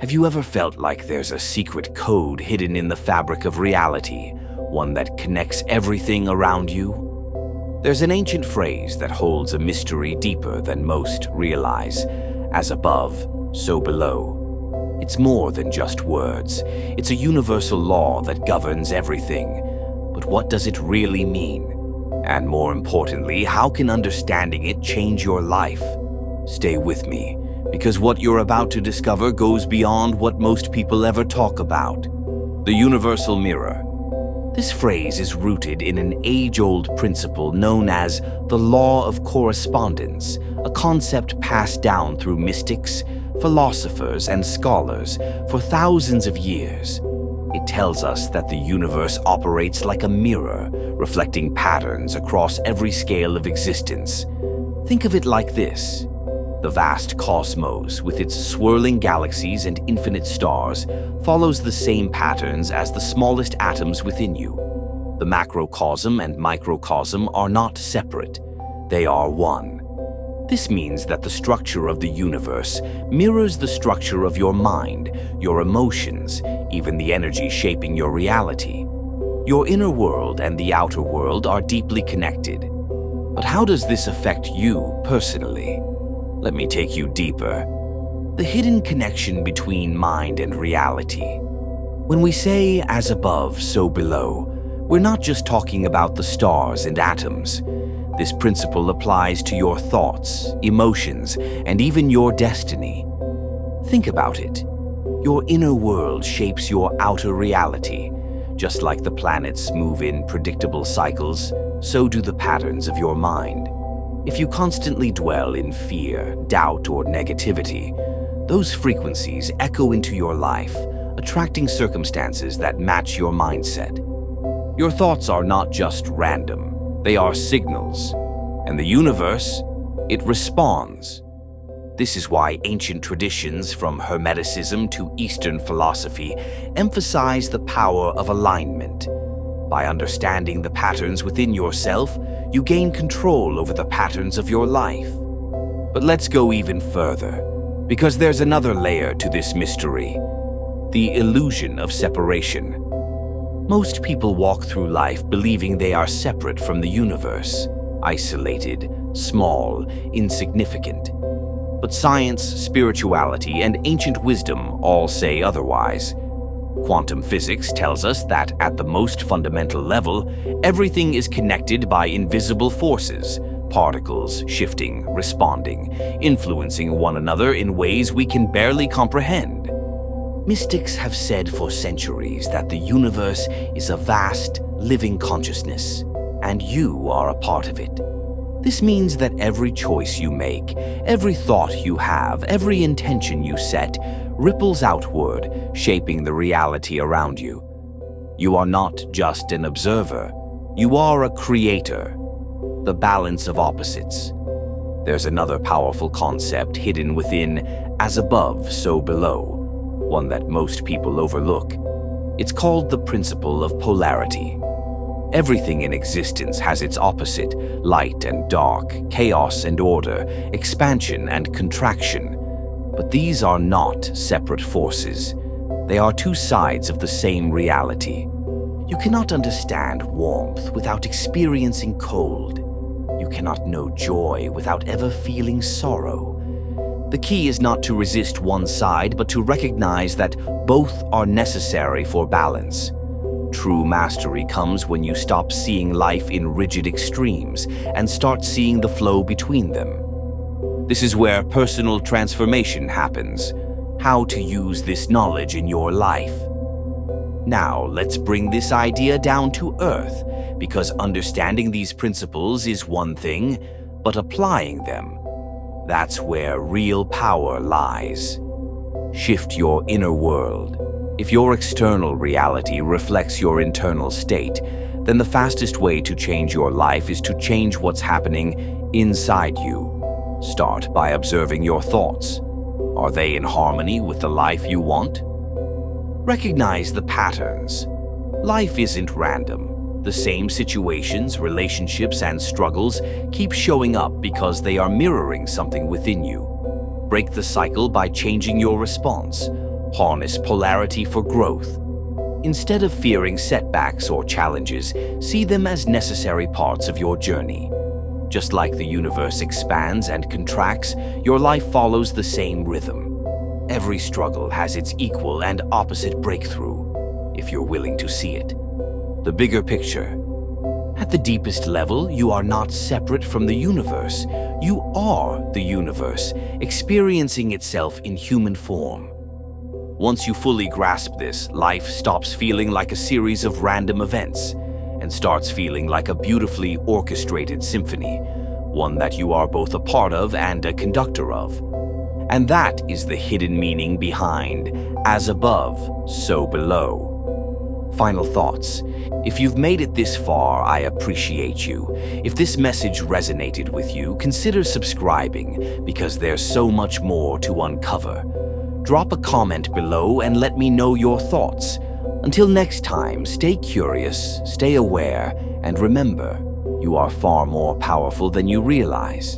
Have you ever felt like there's a secret code hidden in the fabric of reality, one that connects everything around you? There's an ancient phrase that holds a mystery deeper than most realize: as above, so below. It's more than just words. It's a universal law that governs everything. But what does it really mean? And more importantly, how can understanding it change your life? Stay with me, because what you're about to discover goes beyond what most people ever talk about. The universal mirror. This phrase is rooted in an age-old principle known as the law of correspondence, a concept passed down through mystics, philosophers, and scholars for thousands of years. It tells us that the universe operates like a mirror, reflecting patterns across every scale of existence. Think of it like this. The vast cosmos, with its swirling galaxies and infinite stars, follows the same patterns as the smallest atoms within you. The macrocosm and microcosm are not separate. They are one. This means that the structure of the universe mirrors the structure of your mind, your emotions, even the energy shaping your reality. Your inner world and the outer world are deeply connected. But how does this affect you personally? Let me take you deeper. The hidden connection between mind and reality. When we say as above, so below, we're not just talking about the stars and atoms. This principle applies to your thoughts, emotions, and even your destiny. Think about it. Your inner world shapes your outer reality. Just like the planets move in predictable cycles, so do the patterns of your mind. If you constantly dwell in fear, doubt, or negativity, those frequencies echo into your life, attracting circumstances that match your mindset. Your thoughts are not just random. They are signals, and the universe, it responds. This is why ancient traditions, from Hermeticism to Eastern philosophy, emphasize the power of alignment. By understanding the patterns within yourself, you gain control over the patterns of your life. But let's go even further, because there's another layer to this mystery: the illusion of separation. Most people walk through life believing they are separate from the universe, isolated, small, insignificant. But science, spirituality, and ancient wisdom all say otherwise. Quantum physics tells us that at the most fundamental level, everything is connected by invisible forces, particles shifting, responding, influencing one another in ways we can barely comprehend. Mystics have said for centuries that the universe is a vast, living consciousness, and you are a part of it. This means that every choice you make, every thought you have, every intention you set, ripples outward, shaping the reality around you. You are not just an observer, you are a creator, the balance of opposites. There's another powerful concept hidden within as above, so below, one that most people overlook. It's called the principle of polarity. Everything in existence has its opposite: light and dark, chaos and order, expansion and contraction. But these are not separate forces. They are two sides of the same reality. You cannot understand warmth without experiencing cold. You cannot know joy without ever feeling sorrow. The key is not to resist one side, but to recognize that both are necessary for balance. True mastery comes when you stop seeing life in rigid extremes and start seeing the flow between them. This is where personal transformation happens: how to use this knowledge in your life. Now, let's bring this idea down to earth, because understanding these principles is one thing, but applying them, that's where real power lies. Shift your inner world. If your external reality reflects your internal state, then the fastest way to change your life is to change what's happening inside you. Start by observing your thoughts. Are they in harmony with the life you want? Recognize the patterns. Life isn't random. The same situations, relationships, and struggles keep showing up because they are mirroring something within you. Break the cycle by changing your response. Harness polarity for growth. Instead of fearing setbacks or challenges, see them as necessary parts of your journey. Just like the universe expands and contracts, your life follows the same rhythm. Every struggle has its equal and opposite breakthrough, if you're willing to see it. The bigger picture. At the deepest level, you are not separate from the universe. You are the universe, experiencing itself in human form. Once you fully grasp this, life stops feeling like a series of random events and starts feeling like a beautifully orchestrated symphony, one that you are both a part of and a conductor of. And that is the hidden meaning behind "as above, so below." Final thoughts. If you've made it this far, I appreciate you. If this message resonated with you, consider subscribing because there's so much more to uncover. Drop a comment below and let me know your thoughts. Until next time, stay curious, stay aware, and remember, you are far more powerful than you realize.